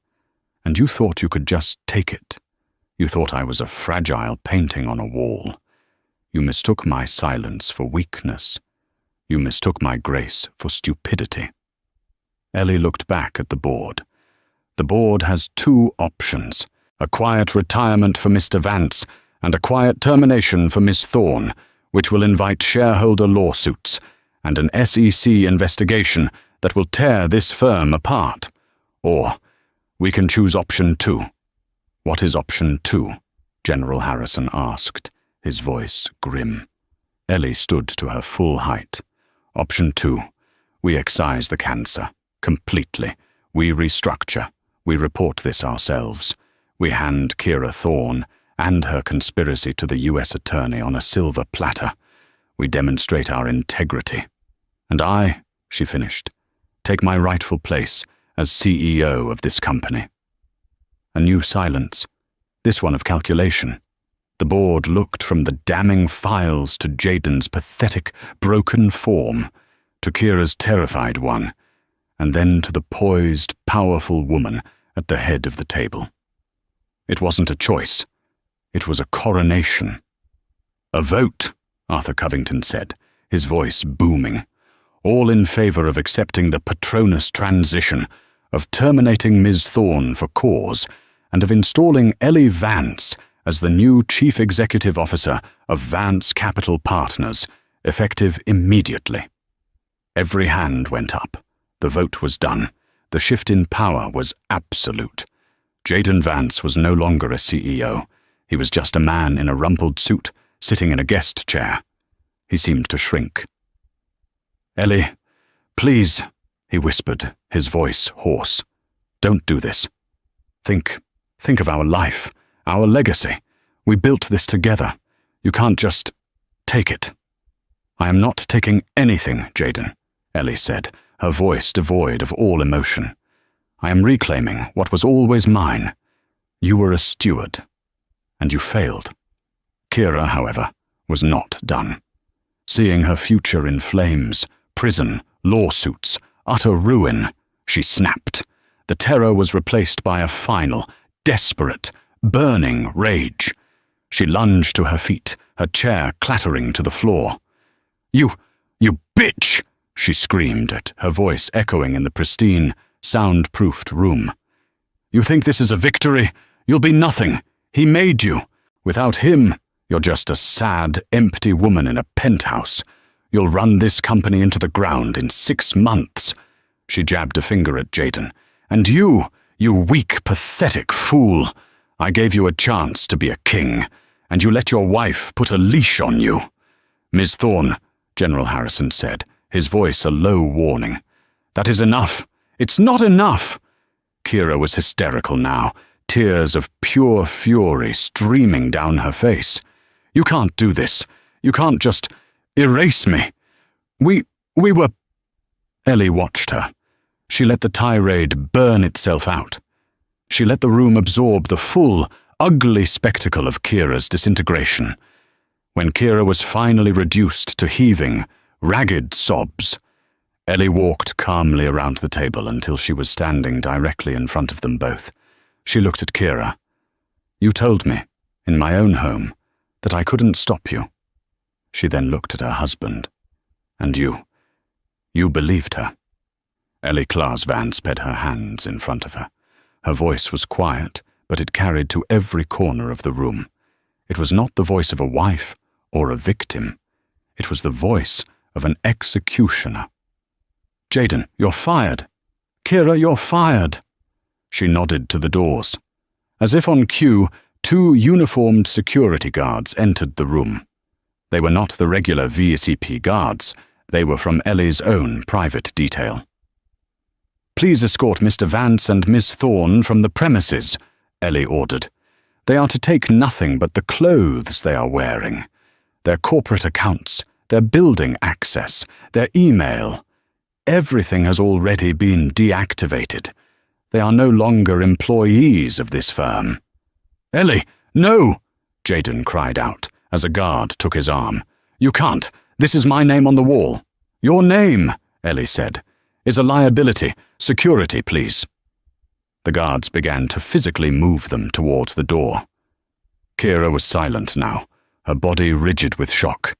and you thought you could just take it. You thought I was a fragile painting on a wall. You mistook my silence for weakness. You mistook my grace for stupidity." Ellie looked back at the board. "The board has 2 options, a quiet retirement for Mr. Vance and a quiet termination for Miss Thorne, which will invite shareholder lawsuits, and an SEC investigation that will tear this firm apart. Or we can choose option 2. What is option 2? General Harrison asked, his voice grim. Ellie stood to her full height. Option 2. We excise the cancer. Completely. We restructure. We report this ourselves. We hand Kira Thorne and her conspiracy to the U.S. Attorney on a silver platter. We demonstrate our integrity. And I, she finished, take my rightful place as CEO of this company. A new silence, this one of calculation. The board looked from the damning files to Jaden's pathetic, broken form, to Kira's terrified one, and then to the poised, powerful woman at the head of the table. It wasn't a choice. It was a coronation. "A vote," Arthur Covington said, his voice booming. "All in favor of accepting the Patronus transition, of terminating Ms. Thorne for cause, and of installing Ellie Vance as the new Chief Executive Officer of Vance Capital Partners, effective immediately." Every hand went up. The vote was done. The shift in power was absolute. Jaden Vance was no longer a CEO. He was just a man in a rumpled suit, sitting in a guest chair. He seemed to shrink. "Ellie, please," he whispered, his voice hoarse. "Don't do this. Think of our life, our legacy. We built this together. You can't just take it." "I am not taking anything, Jaden," Ellie said, her voice devoid of all emotion. "I am reclaiming what was always mine. You were a steward, and you failed." Kira, however, was not done. Seeing her future in flames, prison, lawsuits, utter ruin, she snapped. The terror was replaced by a final, desperate, burning rage. She lunged to her feet, her chair clattering to the floor. You bitch!" she screamed, her voice echoing in the pristine, soundproofed room. "You think this is a victory? You'll be nothing. He made you. Without him, you're just a sad, empty woman in a penthouse. You'll run this company into the ground in 6 months." She jabbed a finger at Jaden. "And you weak, pathetic fool. I gave you a chance to be a king, and you let your wife put a leash on you." "Ms. Thorne," General Harrison said, his voice a low warning. "That is enough. It's not enough." Kira was hysterical now, tears of pure fury streaming down her face. "You can't do this. You can't just erase me. We were—" Ellie watched her. She let the tirade burn itself out. She let the room absorb the full, ugly spectacle of Kira's disintegration. When Kira was finally reduced to heaving, ragged sobs, Ellie walked calmly around the table until she was standing directly in front of them both. She looked at Kira. "You told me, in my own home, that I couldn't stop you." She then looked at her husband. "And you believed her." Ellie Claes Vance spread her hands in front of her. Her voice was quiet, but it carried to every corner of the room. It was not the voice of a wife or a victim. It was the voice of an executioner. "Jaden, you're fired. Kira, you're fired." She nodded to the doors. As if on cue, 2 uniformed security guards entered the room. They were not the regular VCP guards. They were from Ellie's own private detail. "Please escort Mr. Vance and Miss Thorne from the premises," Ellie ordered. "They are to take nothing but the clothes they are wearing. Their corporate accounts, their building access, their email. Everything has already been deactivated. They are no longer employees of this firm." "Ellie, no!" Jaden cried out as a guard took his arm. "You can't. This is my name on the wall." "Your name," Ellie said, "is a liability. Security, please." The guards began to physically move them toward the door. Kira was silent now, her body rigid with shock.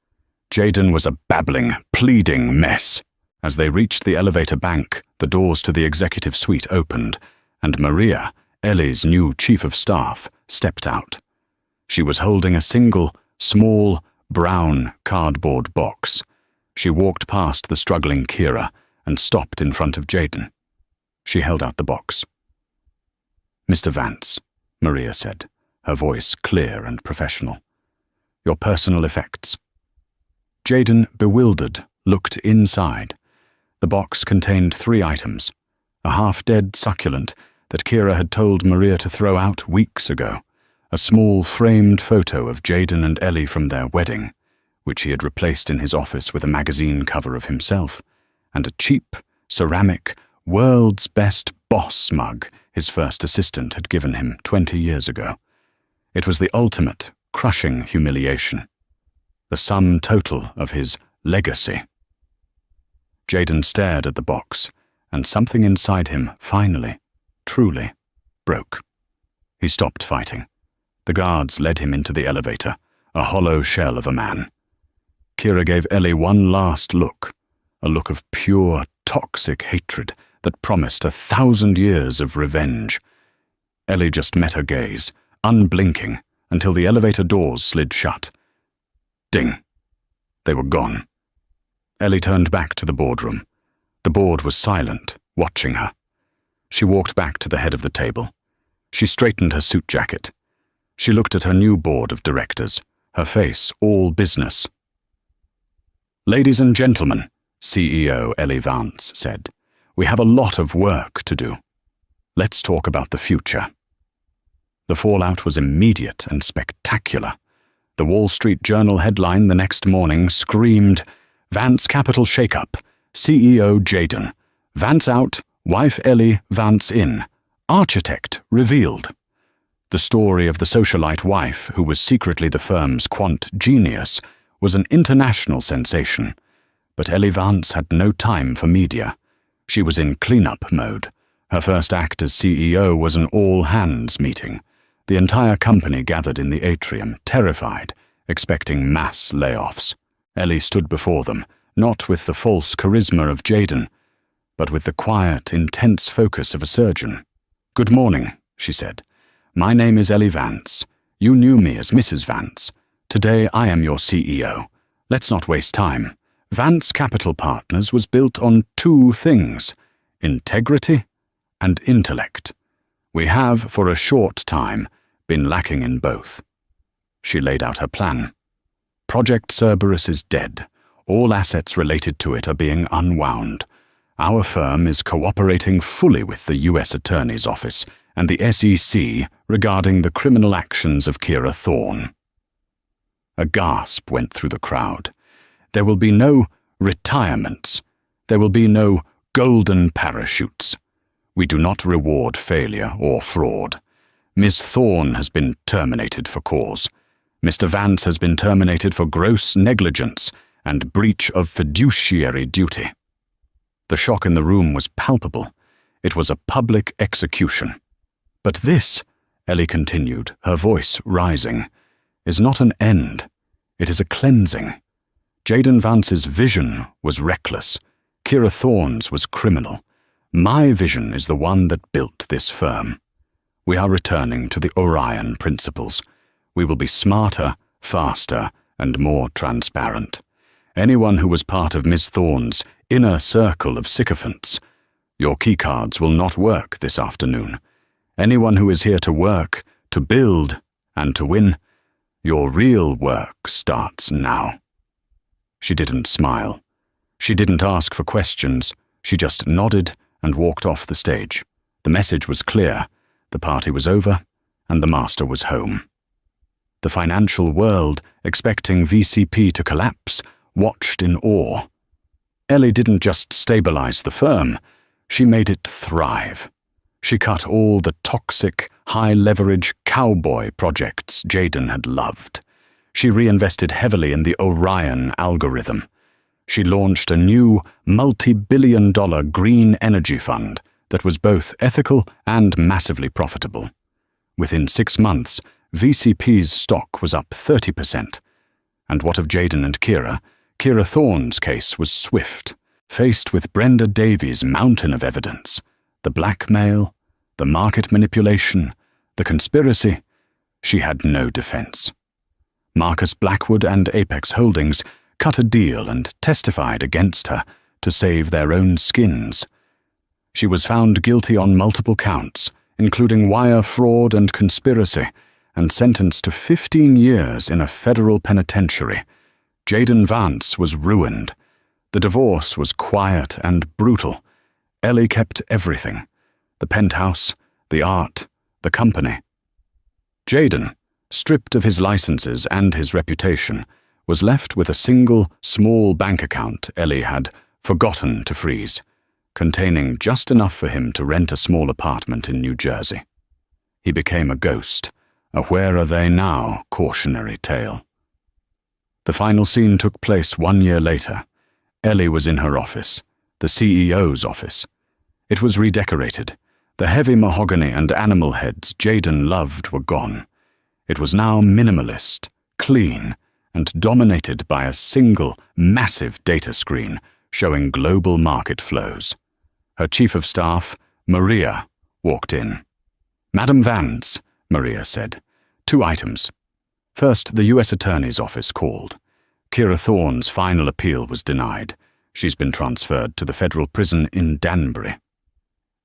Jaden was a babbling, pleading mess. As they reached the elevator bank, the doors to the executive suite opened, and Maria, Ellie's new chief of staff, stepped out. She was holding a single, small, brown cardboard box. She walked past the struggling Kira and stopped in front of Jaden. She held out the box. "Mr. Vance," Maria said, her voice clear and professional. "Your personal effects." Jaden, bewildered, looked inside. The box contained 3 items: a half-dead succulent that Kira had told Maria to throw out weeks ago, a small framed photo of Jaden and Ellie from their wedding, which he had replaced in his office with a magazine cover of himself, and a cheap, ceramic, world's best boss mug his first assistant had given him 20 years ago. It was the ultimate, crushing humiliation. The sum total of his legacy. Jaden stared at the box, and something inside him finally, truly, broke. He stopped fighting. The guards led him into the elevator, a hollow shell of a man. Kira gave Ellie one last look, a look of pure, toxic hatred that promised 1,000 years of revenge. Ellie just met her gaze, unblinking, until the elevator doors slid shut. Ding. They were gone. Ellie turned back to the boardroom. The board was silent, watching her. She walked back to the head of the table. She straightened her suit jacket. She looked at her new board of directors, her face all business. "Ladies and gentlemen," CEO Ellie Vance said, "we have a lot of work to do. Let's talk about the future." The fallout was immediate and spectacular. The Wall Street Journal headline the next morning screamed, "Vance Capital Shakeup, CEO Jaden. Vance out, wife Ellie Vance in. Architect revealed." The story of the socialite wife, who was secretly the firm's quant genius, was an international sensation. But Ellie Vance had no time for media. She was in cleanup mode. Her first act as CEO was an all-hands meeting. The entire company gathered in the atrium, terrified, expecting mass layoffs. Ellie stood before them, not with the false charisma of Jaden, but with the quiet, intense focus of a surgeon. "Good morning," she said. "My name is Ellie Vance. You knew me as Mrs. Vance. Today I am your CEO. Let's not waste time. Vance Capital Partners was built on 2 things: integrity and intellect. We have, for a short time, been lacking in both." She laid out her plan. "Project Cerberus is dead. All assets related to it are being unwound. Our firm is cooperating fully with the U.S. Attorney's Office and the SEC regarding the criminal actions of Kira Thorne." A gasp went through the crowd. There will be no retirements. There will be no golden parachutes. We do not reward failure or fraud. Ms. Thorne has been terminated for cause. Mr. Vance has been terminated for gross negligence and breach of fiduciary duty. The shock in the room was palpable. It was a public execution. "But this," Ellie continued, her voice rising, "is not an end. It is a cleansing. Jaden Vance's vision was reckless. Kira Thorne's was criminal. My vision is the one that built this firm. We are returning to the Orion principles. We will be smarter, faster, and more transparent. Anyone who was part of Ms. Thorne's inner circle of sycophants, your keycards will not work this afternoon. Anyone who is here to work, to build, and to win, your real work starts now." She didn't smile. She didn't ask for questions. She just nodded and walked off the stage. The message was clear. The party was over, and the master was home. The financial world, expecting VCP to collapse, watched in awe. Ellie didn't just stabilize the firm, she made it thrive. She cut all the toxic, high-leverage cowboy projects Jaden had loved. She reinvested heavily in the Orion algorithm. She launched a new, multi-billion-dollar green energy fund that was both ethical and massively profitable. Within 6 months, VCP's stock was up 30%. And what of Jaden and Kira? Kira Thorne's case was swift. Faced with Brenda Davies' mountain of evidence, the blackmail, the market manipulation, the conspiracy, she had no defense. Marcus Blackwood and Apex Holdings cut a deal and testified against her to save their own skins. She was found guilty on multiple counts, including wire fraud and conspiracy, and sentenced to 15 years in a federal penitentiary. Jaden Vance was ruined. The divorce was quiet and brutal. Ellie kept everything: the penthouse, the art, the company. Jaden, stripped of his licenses and his reputation, was left with a single, small bank account Ellie had forgotten to freeze, containing just enough for him to rent a small apartment in New Jersey. He became a ghost, a "where are they now" cautionary tale. The final scene took place 1 year later. Ellie was in her office, the CEO's office. It was redecorated. The heavy mahogany and animal heads Jaden loved were gone. It was now minimalist, clean, and dominated by a single, massive data screen showing global market flows. Her chief of staff, Maria, walked in. "Madam Vance," Maria said. "2 items. First, the U.S. Attorney's Office called. Kira Thorne's final appeal was denied. She's been transferred to the federal prison in Danbury."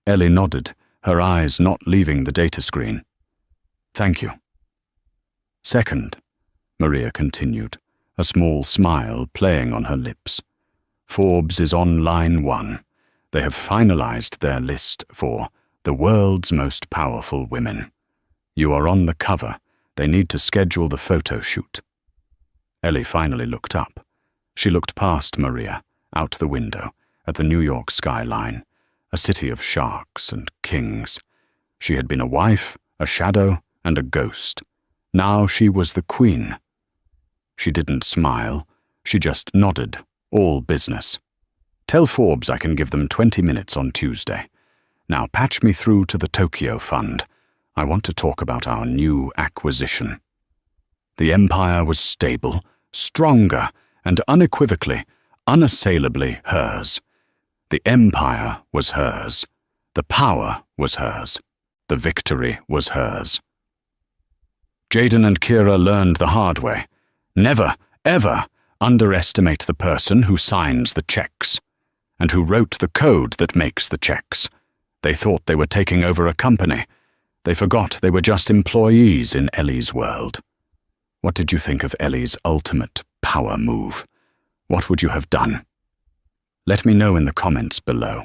Ellie nodded, her eyes not leaving the data screen. "Thank you." "Second," Maria continued, a small smile playing on her lips. "Forbes is on line 1. They have finalized their list for the world's most powerful women. You are on the cover. They need to schedule the photo shoot." Ellie finally looked up. She looked past Maria, out the window, at the New York skyline, a city of sharks and kings. She had been a wife, a shadow, and a ghost. Now she was the queen. She didn't smile. She just nodded, all business. "Tell Forbes I can give them 20 minutes on Tuesday. Now patch me through to the Tokyo Fund. I want to talk about our new acquisition." The empire was stable, stronger, and unequivocally, unassailably hers. The empire was hers. The power was hers. The victory was hers. Jaden and Kira learned the hard way. Never, ever underestimate the person who signs the checks, and who wrote the code that makes the checks. They thought they were taking over a company. They forgot they were just employees in Ellie's world. What did you think of Ellie's ultimate power move? What would you have done? Let me know in the comments below.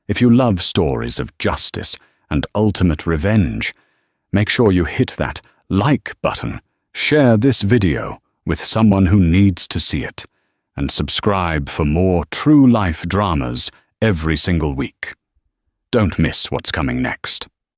If you love stories of justice and ultimate revenge, make sure you hit that like button, share this video with someone who needs to see it, and subscribe for more true life dramas every single week. Don't miss what's coming next.